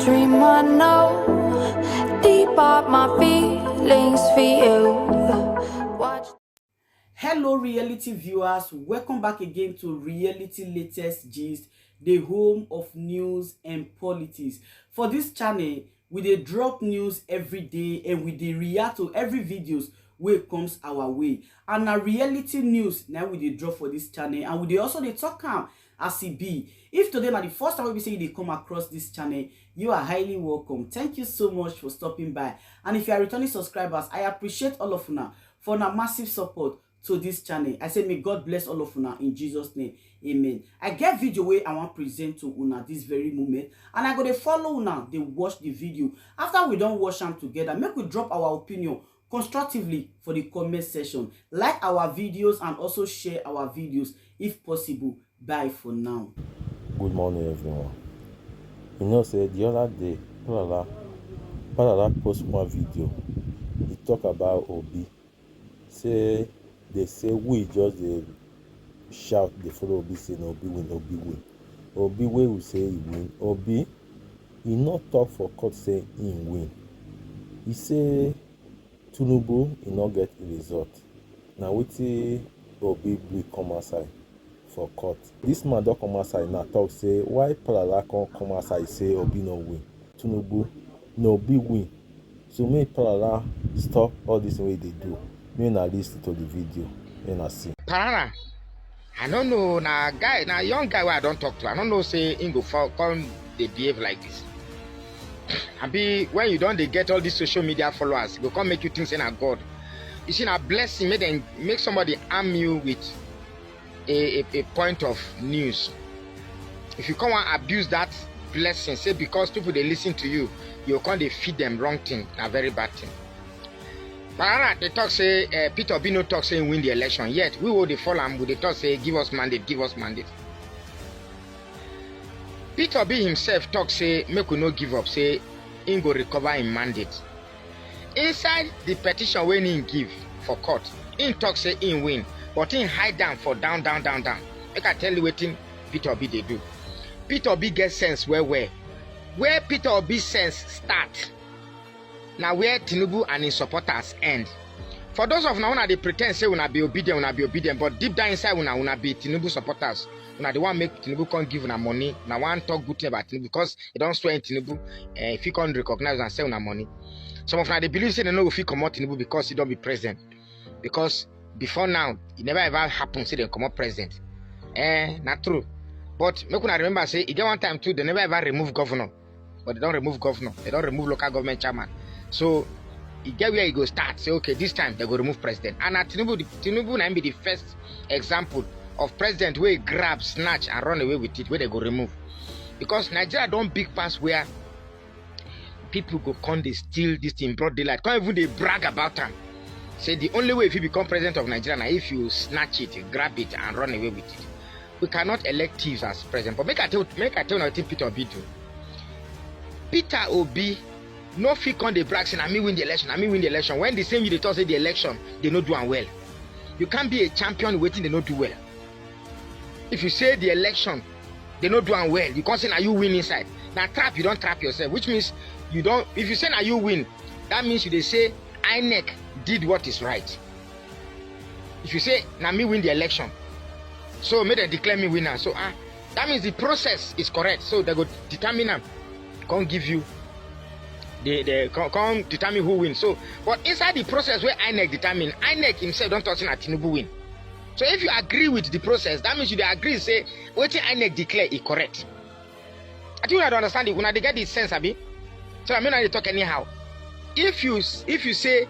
dream I know. Deep up my feelings for you. Watch. Hello reality viewers, welcome back again to Reality Latest Gist, the home of news and politics. For this channel, we dey drop news every day and we dey react to every videos wey comes our way. And na reality news now we dey drop for this channel, and we dey also dey talk am as e be. If today na the first time we say you dey come across this channel, you are highly welcome. Thank you so much for stopping by. And if you are returning subscribers, I appreciate all of una for una massive support to this channel. I say may God bless all of una in Jesus name. Amen. I get video where I want present to una this very moment, and I go to follow una, they watch the video. After we don't watch them together, make we drop our opinion constructively for the comment section. Like our videos and also share our videos if possible. Bye for now. Good morning, everyone. You know, say the other day, Palala post one video. He talk about Obi. Say they say we just shout, they follow Obi, say no, Obi win, Obi win. Obi wey we say he win. Obi, he not talk for court say he win. He say Tinubu he not get the result. Now wetin Obi gree come outside for court. This man don't come outside now talk say why Palala come outside say Obi no win. Tinubu no Obi win. So make Palala stop all this way they do. May not listen to the video. May not see. Palala, I don't know. Now guy, now young guy where I don't talk to. I don't know. Say in go come they behave like this. And be when you don't they get all these social media followers, go come make you think say na God. You see, na blessing make somebody arm you with a point of news. If you come and abuse that blessing, say because people they listen to you, you can't they feed them wrong thing, a very bad thing. But they talk say Peter Obi no talk say win the election. Yet we will they follow him with the talk say give us mandate, give us mandate. Peter Obi himself talk say make we no give up, say he go recover him mandate. Inside the petition when he give for court, he talk say he win, but he hide down for down. Make I tell you what Peter Obi they do. Peter Obi get sense where Peter Obi sense start. Now where Tinubu and his supporters end. For those of now they pretend say una be obedient, but deep down inside una be Tinubu supporters. Una the one make Tinubu can't give una money. Now one talk good thing about Tinubu because he don't swear in Tinubu. If he can't recognize and say una money. Some of them they believe say they know if he come out Tinubu because he don't be president. Because before now it never ever happened say they come out president. Not true. But make una remember say it get one time too they never ever remove governor. But they don't remove governor. They don't remove local government chairman. So you get where you go start. Say okay, this time they go remove president. And at Tinubu now be the first example of president where he grab, snatch, and run away with it, where they go remove. Because Nigeria don't big pass where people go come they steal this thing broad daylight. Can't even they brag about them. Say the only way if you become president of Nigeria now if you snatch it, grab it, and run away with it. We cannot elect thieves as president. But make I tell you what Peter Obi do. Peter Obi no fit come dey brag say na me win the election. When the same you dey talk say the election they no do well. You can't be a champion waiting they no do well. If you say the election they no do well, you can't say now you win inside. Now trap, you don't trap yourself, which means you don't. If you say now you win, that means you they say INEC did what is right. If you say now me win the election, so may they declare me winner. So that means the process is correct. So they go determine them, can't give you. They come determine who wins. So, but inside the process where INEC determine, INEC himself don't talk that Tinubu win. So if you agree with the process, that means you agree say what INEC declare is correct. I think you have to understand it. When they get this sense, Abi. So I mean they talk anyhow. If you say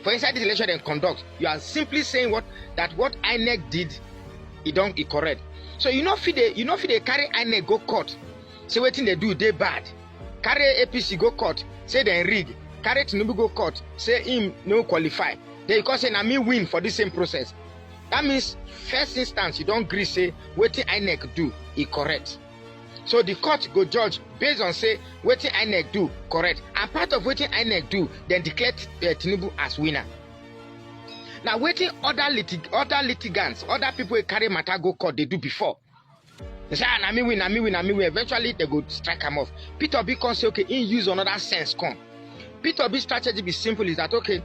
for inside this election and conduct, you are simply saying what INEC did, it correct. So you know if they carry INEC go court, say what thing they do they bad. Carry APC go court, say they rig. Carry Tinubu go court, say him no qualify. They can say na me win for the same process. That means first instance you don't agree say wetin INEC do is correct. So the court go judge based on say wetin INEC do correct. And part of wetin INEC do, then declare Tinubu as winner. Now wetin other litigants, other people who carry matter go court they do before. They say, na me win. Eventually, they go strike him off. Peter Obi can say, okay, he use another sense. Come. Peter Obi's strategy be simple is that, okay,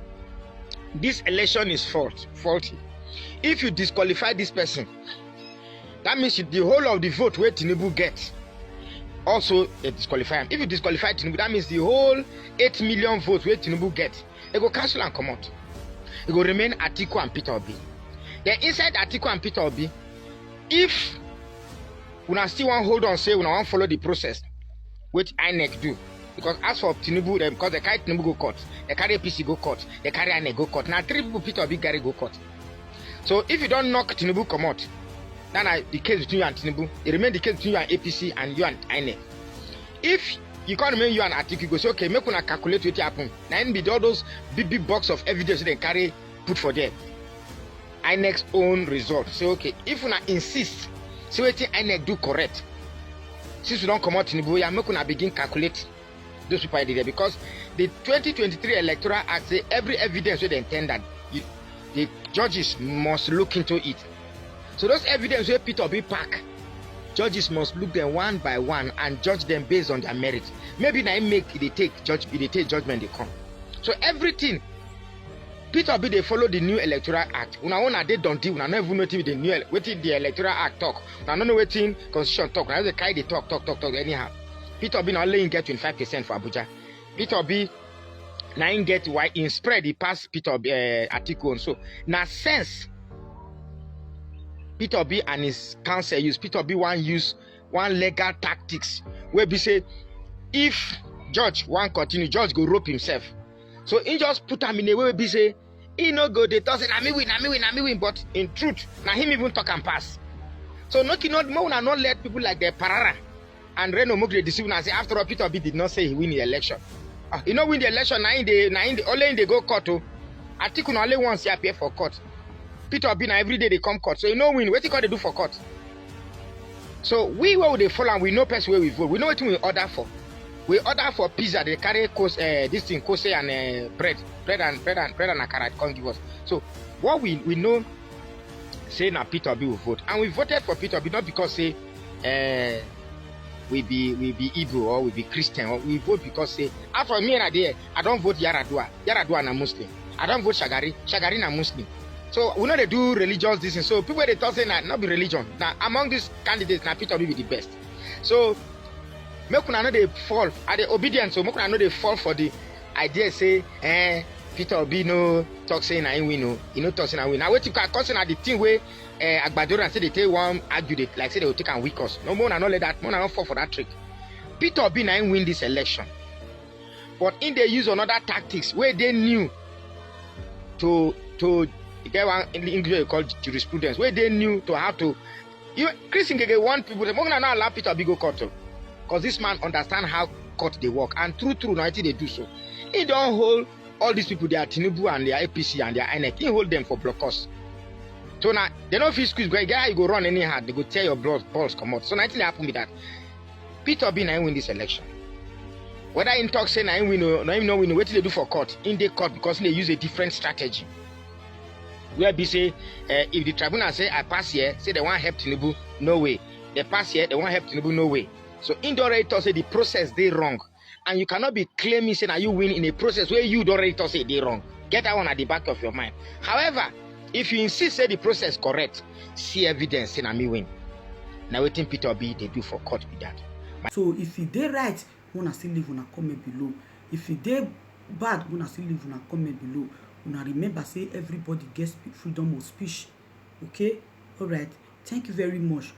this election is faulty. If you disqualify this person, that means the whole of the vote where Tinubu gets, also they disqualify him. If you disqualify Tinubu, that means the whole 8 million votes where Tinubu gets, they go cancel and come out. They go remain Atiku and Peter Obi. Then inside Atiku and Peter Obi, if we still want hold on, say we want follow the process, which INEC do. Because as for Tinubu, because they carry Tinubu go court, they carry APC go court, they carry INEC go court. Now 3 people Peter Obi carry go court. So if you don't knock Tinubu come out, then the case between you and Tinubu, it remains the case between you and APC and you and INEC. If you can't remain you and Atiku, you go say, okay, make una calculate what happen. Now it be all those big box of evidence they carry put for them. INEC's own result. Say, okay, if una insist, say what INEC do correct. Since we don't come out Tinubu, you make una begin calculate those people I did there, because the 2023 Electoral Act say every evidence where they intend that the judges must look into it. So those evidence where Peter Obi pack, judges must look them one by one and judge them based on their merit. Maybe now they take judgment they come. So everything Peter Obi they follow the new Electoral Act. Una they don't do. Una not even know the new waiting the Electoral Act talk. Una not know waiting Constitution talk. Now they carry the talk anyhow. Peter Obi not letting get 25% for Abuja. Peter Obi now in get why in spread the past Peter Obi Atiku and so now sense Peter Obi and his counsel use Peter Obi use one legal tactics where be say if judge continue, judge go rope himself. So he just put him in a way be say he no go they talk say na me win, but in truth now him even talk and pass. So not let people like the Parara and Reno Mugre deceive and say after all Peter Obi did not say he win the election. He not win the election now in the only in the go court. Atiku no only once he appear for court. Peter Obi now every day they come court. So you know win. What you got to do for court? So we where they follow and we know person where we vote. We know what we order for. We order for pizza. They carry this thing kose and bread and akara can't give us. So what we know say now Peter Obi will vote, and we voted for Peter Obi not because say we be Igbo or we be Christian, or we vote because say after me and I don't vote Yaradua na Muslim. I don't vote Shagari na Muslim. So we know they do religious this and so people they talk say not be religion. Now among these candidates now Peter Obi be the best. So make una know they fall are they obedient, so make una know they fall for the idea say Peter Obi no talk say na him win no, he no talk say na win. Now what you can cause na the thing where Agbadora say they take one argue they like say they will take and weak us. No more not let that more not fall for that trick. Peter Obi na him win this election. But in they use another tactics where they knew to get one in the English called jurisprudence, where they knew to how to Chris Ngege want people to not allow Peter Obi go court. Because this man understand how court they work, and true now they do so. He don't hold all these people, they are Tinubu and their APC and their INEC. He hold them for blockers. So now they don't feel squeeze. Guy, you go run anyhow, they go tear your balls come out. So nothing happen with that. Peter Obi na win this election. Whether in talk say na win or no win, what they do for court? In the court because they use a different strategy. Where be say if the tribunal say I pass here, say they want help Tinubu, no way. They pass here, they want help Tinubu, no way. So in the already say the process they wrong, and you cannot be claiming say that you win in a process where you already say they wrong. Get that one at the back of your mind. However, if you insist say the process correct, see evidence say me win. Now waiting Peter Obi they do for court with that. So if you dey right, wanna still leave una comment below. If you dey bad, wanna still leave una comment below. Una remember say everybody gets freedom of speech. Okay, all right. Thank you very much.